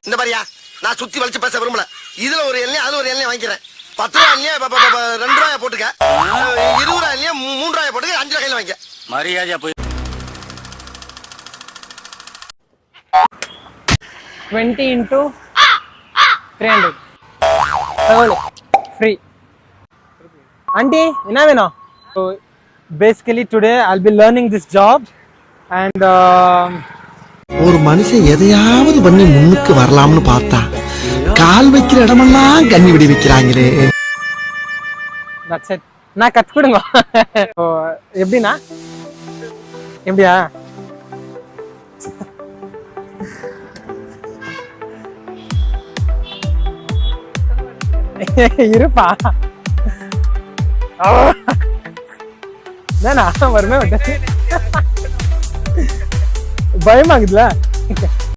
இந்த மாதிரியா நான் சுத்தி வளைச்சு பேச விரும்பல. இதுல ஒரு எண்ணெய் அதுல ஒரு எண்ணெய் வாங்கிக்கிறேன். 10 ரூபாய் எண்ணெய் 2 ரூபாய் போட்டுக்க, 20 ரூபாய் எண்ணெய் 3 ரூபாய் போட்டுக்க, 5 ரூபாய் கையில வாங்கிக்க. மரியாதையா போய் 20 into 300 free. Auntie, enna venum? So basically today I'll be learning this job and ஒரு மனுஷன் எதையாவது பண்ணி முன்னுக்கு வரலாம்னு பார்த்தா கால் வைக்கிற இடமெல்லாம் கண்ணி விடி வைக்கிறாங்களே. that's it. நான் கத்து கொடுங்க. எப்படின்னா எப்படியா இருப்பா வருமே பயமாகுதுல.